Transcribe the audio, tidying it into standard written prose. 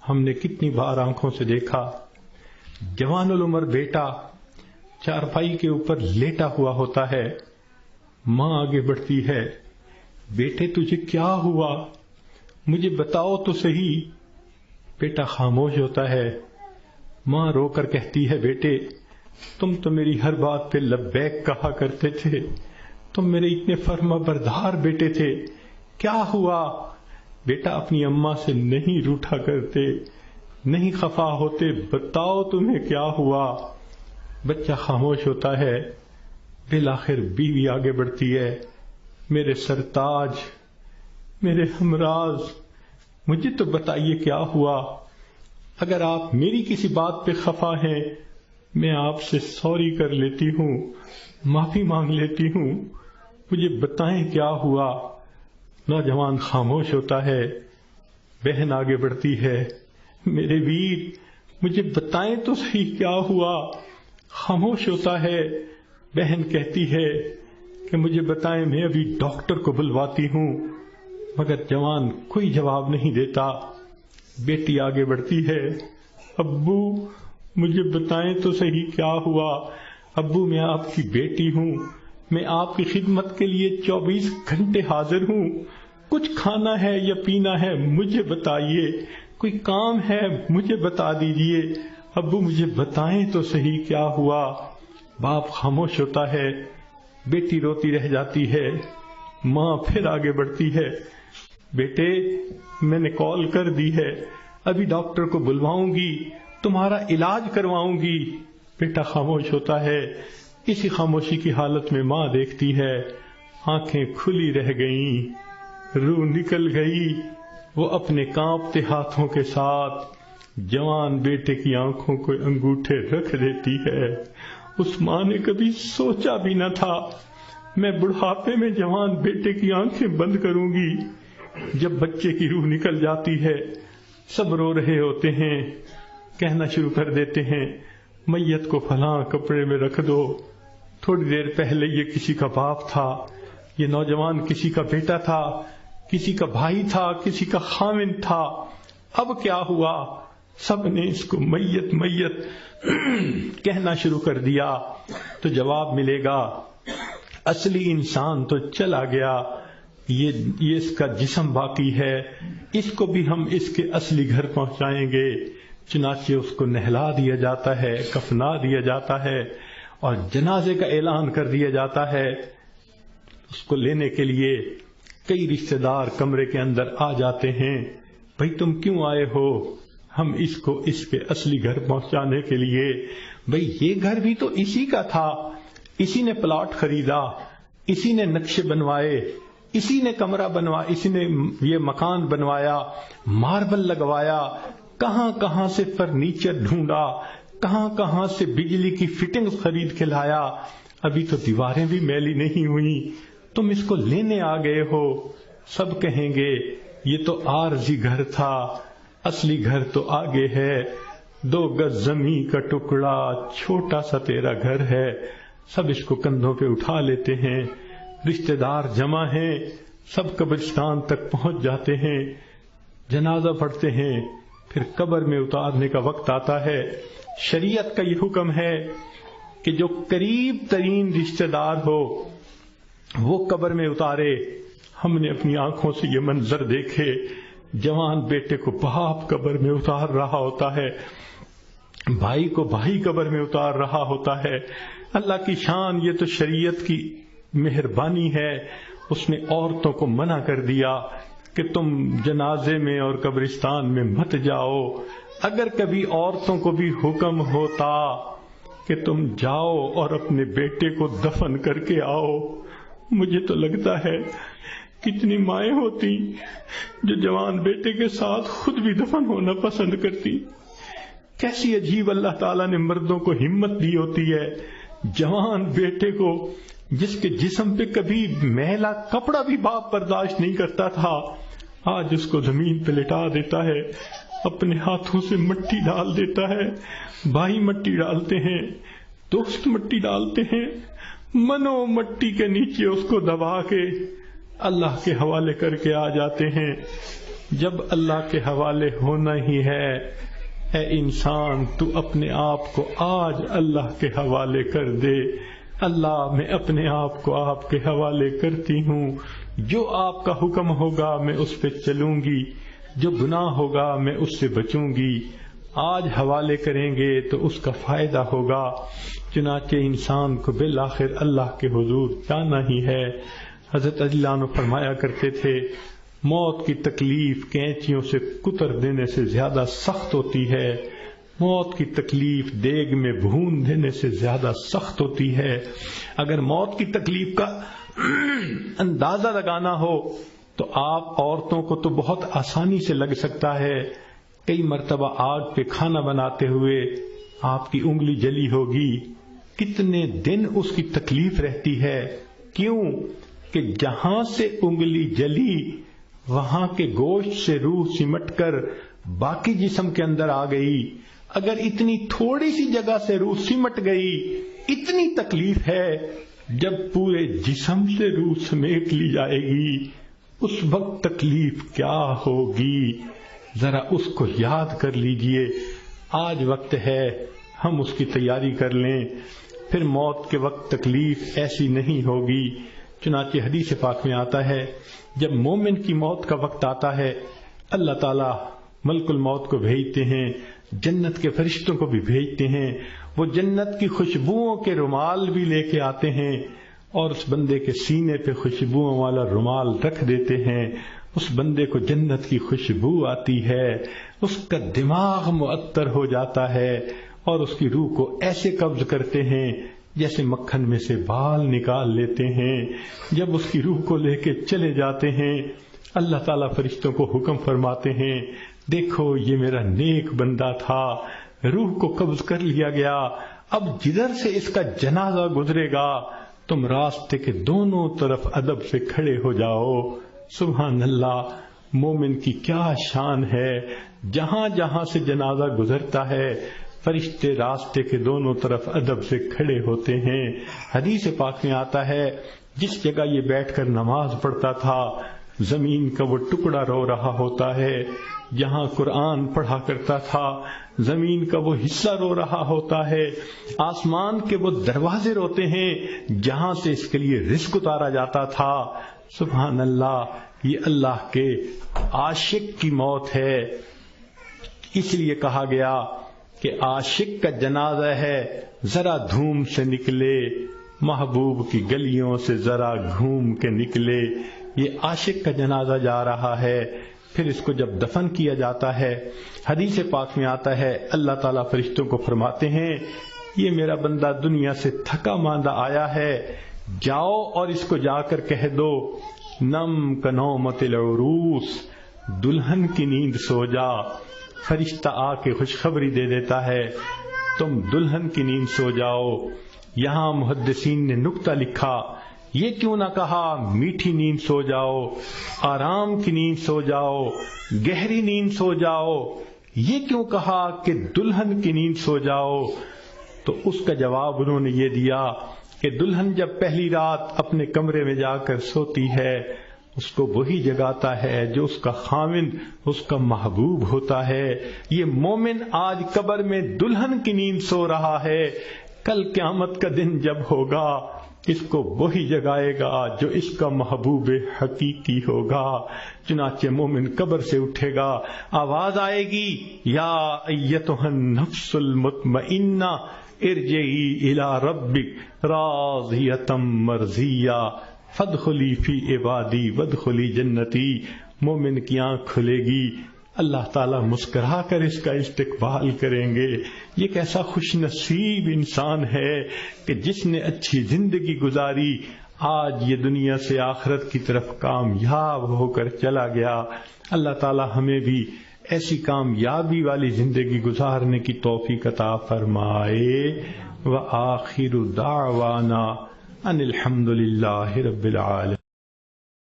ہم نے کتنی بار آنکھوں سے دیکھا جوان العمر بیٹا چارپائی کے اوپر لیٹا ہوا ہوتا ہے، ماں آگے بڑھتی ہے، بیٹے تجھے کیا ہوا، مجھے بتاؤ تو صحیح۔ بیٹا خاموش ہوتا ہے، ماں رو کر کہتی ہے بیٹے تم تو میری ہر بات پہ لبیک کہا کرتے تھے، تم میرے اتنے فرما بردار بیٹے تھے، کیا ہوا؟ بیٹا اپنی اماں سے نہیں روٹھا کرتے، نہیں خفا ہوتے، بتاؤ تمہیں کیا ہوا۔ بچہ خاموش ہوتا ہے، بالآخر بیوی آگے بڑھتی ہے، میرے سرتاج، میرے ہمراز، مجھے تو بتائیے کیا ہوا، اگر آپ میری کسی بات پہ خفا ہیں میں آپ سے سوری کر لیتی ہوں، معافی مانگ لیتی ہوں، مجھے بتائیں کیا ہوا۔ نوجوان خاموش ہوتا ہے، بہن آگے بڑھتی ہے، میرے ویر مجھے بتائیں تو صحیح کیا ہوا۔ خاموش ہوتا ہے، بہن کہتی ہے کہ مجھے بتائیں، میں ابھی ڈاکٹر کو بلواتی ہوں، مگر جوان کوئی جواب نہیں دیتا۔ بیٹی آگے بڑھتی ہے، ابو مجھے بتائیں تو صحیح کیا ہوا، ابو میں آپ کی بیٹی ہوں، میں آپ کی خدمت کے لیے 24 گھنٹے حاضر ہوں، کچھ کھانا ہے یا پینا ہے مجھے بتائیے، کوئی کام ہے مجھے بتا دیجئے، ابو مجھے بتائیں تو صحیح کیا ہوا۔ باپ خاموش ہوتا ہے، بیٹی روتی رہ جاتی ہے، ماں پھر آگے بڑھتی ہے، بیٹے میں نے کال کر دی ہے، ابھی ڈاکٹر کو بلواؤں گی، تمہارا علاج کرواؤں گی۔ بیٹا خاموش ہوتا ہے، اسی خاموشی کی حالت میں ماں دیکھتی ہے، آنکھیں کھلی رہ گئیں، روح نکل گئی، وہ اپنے کانپتے ہاتھوں کے ساتھ جوان بیٹے کی آنکھوں کو انگوٹھے رکھ دیتی ہے۔ اس ماں نے کبھی سوچا بھی نہ تھا میں بڑھاپے میں جوان بیٹے کی آنکھیں بند کروں گی۔ جب بچے کی روح نکل جاتی ہے، سب رو رہے ہوتے ہیں، کہنا شروع کر دیتے ہیں میت کو فلاں کپڑے میں رکھ دو، تھوڑی دیر پہلے یہ کسی کا باپ تھا، یہ نوجوان کسی کا بیٹا تھا، کسی کا بھائی تھا، کسی کا خاوند تھا، اب کیا ہوا؟ سب نے اس کو میت میت کہنا شروع کر دیا تو جواب ملے گا اصلی انسان تو چلا گیا، یہ اس کا جسم باقی ہے، اس کو بھی ہم اس کے اصلی گھر پہنچائیں گے۔ چنانچہ اس کو نہلا دیا جاتا ہے، کفنا دیا جاتا ہے اور جنازے کا اعلان کر دیا جاتا ہے۔ اس کو لینے کے لیے کئی رشتہ دار کمرے کے اندر آ جاتے ہیں، بھئی تم کیوں آئے ہو؟ ہم اس کو اس کے اصلی گھر پہنچانے کے لیے۔ بھئی یہ گھر بھی تو اسی کا تھا، اسی نے پلاٹ خریدا، اسی نے نقشے بنوائے، اسی نے کمرہ بنوایا، اسی نے یہ مکان بنوایا، ماربل لگوایا، کہاں کہاں سے فرنیچر ڈھونڈا، کہاں کہاں سے بجلی کی فٹنگ خرید کے لایا، ابھی تو دیواریں بھی میلی نہیں ہوئی، تم اس کو لینے آ گئے ہو۔ سب کہیں گے یہ تو عارضی گھر تھا، اصلی گھر تو آگے ہے، 2 گز زمین کا ٹکڑا، چھوٹا سا تیرا گھر ہے۔ سب اس کو کندھوں پہ اٹھا لیتے ہیں، رشتہ دار جمع ہیں، سب قبرستان تک پہنچ جاتے ہیں، جنازہ پڑھتے ہیں، پھر قبر میں اتارنے کا وقت آتا ہے۔ شریعت کا یہ حکم ہے کہ جو قریب ترین رشتہ دار ہو وہ قبر میں اتارے۔ ہم نے اپنی آنکھوں سے یہ منظر دیکھے، جوان بیٹے کو باپ قبر میں اتار رہا ہوتا ہے، بھائی کو بھائی قبر میں اتار رہا ہوتا ہے۔ اللہ کی شان، یہ تو شریعت کی مہربانی ہے، اس نے عورتوں کو منع کر دیا کہ تم جنازے میں اور قبرستان میں مت جاؤ۔ اگر کبھی عورتوں کو بھی حکم ہوتا کہ تم جاؤ اور اپنے بیٹے کو دفن کر کے آؤ، مجھے تو لگتا ہے کتنی مائیں ہوتی جو جوان بیٹے کے ساتھ خود بھی دفن ہونا پسند کرتی۔ کیسی عجیب اللہ تعالیٰ نے مردوں کو ہمت دی ہوتی ہے، جوان بیٹے کو جس کے جسم پہ کبھی میلا کپڑا بھی باپ برداشت نہیں کرتا تھا، آج اس کو زمین پہ لٹا دیتا ہے، اپنے ہاتھوں سے مٹی ڈال دیتا ہے، بھائی مٹی ڈالتے ہیں، دوست مٹی ڈالتے ہیں، منو مٹی کے نیچے اس کو دبا کے اللہ کے حوالے کر کے آ جاتے ہیں۔ جب اللہ کے حوالے ہونا ہی ہے، اے انسان تو اپنے آپ کو آج اللہ کے حوالے کر دے۔ اللہ میں اپنے آپ کو آپ کے حوالے کرتی ہوں، جو آپ کا حکم ہوگا میں اس پہ چلوں گی، جو گناہ ہوگا میں اس سے بچوں گی۔ آج حوالے کریں گے تو اس کا فائدہ ہوگا۔ چنانچہ انسان کو بالآخر اللہ کے حضور جانا ہی ہے۔ حضرت علی عنہ فرمایا کرتے تھے، موت کی تکلیف کینچیوں سے کتر دینے سے زیادہ سخت ہوتی ہے، موت کی تکلیف دیگ میں بھون دینے سے زیادہ سخت ہوتی ہے۔ اگر موت کی تکلیف کا اندازہ لگانا ہو تو آپ عورتوں کو تو بہت آسانی سے لگ سکتا ہے۔ کئی مرتبہ آگ پہ کھانا بناتے ہوئے آپ کی انگلی جلی ہوگی، کتنے دن اس کی تکلیف رہتی ہے۔ کیوں کہ جہاں سے انگلی جلی وہاں کے گوشت سے روح سمٹ کر باقی جسم کے اندر آ گئی۔ اگر اتنی تھوڑی سی جگہ سے روح سمٹ گئی، اتنی تکلیف ہے۔ جب پورے جسم سے روح سمیٹ لی جائے گی اس وقت تکلیف کیا ہوگی، ذرا اس کو یاد کر لیجئے۔ آج وقت ہے ہم اس کی تیاری کر لیں، پھر موت کے وقت تکلیف ایسی نہیں ہوگی۔ چنانچہ حدیث پاک میں آتا ہے، جب مومن کی موت کا وقت آتا ہے اللہ تعالیٰ ملک الموت کو بھیجتے ہیں، جنت کے فرشتوں کو بھی بھیجتے ہیں، وہ جنت کی خوشبوؤں کے رومال بھی لے کے آتے ہیں اور اس بندے کے سینے پہ خوشبوؤں والا رومال رکھ دیتے ہیں۔ اس بندے کو جنت کی خوشبو آتی ہے، اس کا دماغ معطر ہو جاتا ہے اور اس کی روح کو ایسے قبض کرتے ہیں جیسے مکھن میں سے بال نکال لیتے ہیں۔ جب اس کی روح کو لے کے چلے جاتے ہیں اللہ تعالیٰ فرشتوں کو حکم فرماتے ہیں، دیکھو یہ میرا نیک بندہ تھا، روح کو قبض کر لیا گیا، اب جدھر سے اس کا جنازہ گزرے گا تم راستے کے دونوں طرف ادب سے کھڑے ہو جاؤ۔ سبحان اللہ، مومن کی کیا شان ہے، جہاں جہاں سے جنازہ گزرتا ہے فرشتے راستے کے دونوں طرف ادب سے کھڑے ہوتے ہیں۔ حدیث پاک میں آتا ہے، جس جگہ یہ بیٹھ کر نماز پڑھتا تھا زمین کا وہ ٹکڑا رو رہا ہوتا ہے، جہاں قرآن پڑھا کرتا تھا زمین کا وہ حصہ رو رہا ہوتا ہے، آسمان کے وہ دروازے روتے ہیں جہاں سے اس کے لیے رزق اتارا جاتا تھا۔ سبحان اللہ، یہ اللہ کے عاشق کی موت ہے۔ اس لیے کہا گیا کہ عاشق کا جنازہ ہے، ذرا دھوم سے نکلے، محبوب کی گلیوں سے ذرا گھوم کے نکلے۔ یہ عاشق کا جنازہ جا رہا ہے۔ پھر اس کو جب دفن کیا جاتا ہے حدیث پاک میں آتا ہے اللہ تعالیٰ فرشتوں کو فرماتے ہیں، یہ میرا بندہ دنیا سے تھکا ماندہ آیا ہے، جاؤ اور اس کو جا کر کہہ دو نم کنومت العروس، دلہن کی نیند سو جا۔ فرشتہ آ کے خوشخبری دے دیتا ہے تم دلہن کی نیند سو جاؤ۔ یہاں محدثین نے نکتہ لکھا، یہ کیوں نہ کہا میٹھی نیند سو جاؤ، آرام کی نیند سو جاؤ، گہری نیند سو جاؤ، یہ کیوں کہا کہ دلہن کی نیند سو جاؤ؟ تو اس کا جواب انہوں نے یہ دیا کہ دلہن جب پہلی رات اپنے کمرے میں جا کر سوتی ہے اس کو وہی جگاتا ہے جو اس کا خاوند، اس کا محبوب ہوتا ہے۔ یہ مومن آج قبر میں دلہن کی نیند سو رہا ہے، کل قیامت کا دن جب ہوگا اس کو وہی جگائے گا جو اس کا محبوب حقیقی ہوگا۔ چنانچہ مومن قبر سے اٹھے گا، آواز آئے گی یا ایتھا النفس المطمئنہ ارجعی الی ربک راضیۃ مرضیہ فادخلی فی عبادی وادخلی جنتی۔ مومن کی آنکھ کھلے گی، اللہ تعالیٰ مسکرا کر اس کا استقبال کریں گے۔ یہ کیسا خوش نصیب انسان ہے کہ جس نے اچھی زندگی گزاری، آج یہ دنیا سے آخرت کی طرف کامیاب ہو کر چلا گیا۔ اللہ تعالیٰ ہمیں بھی ایسی کامیابی والی زندگی گزارنے کی توفیق عطا فرمائے۔ وآخر دعوانا ان الحمد للہ رب العالمین۔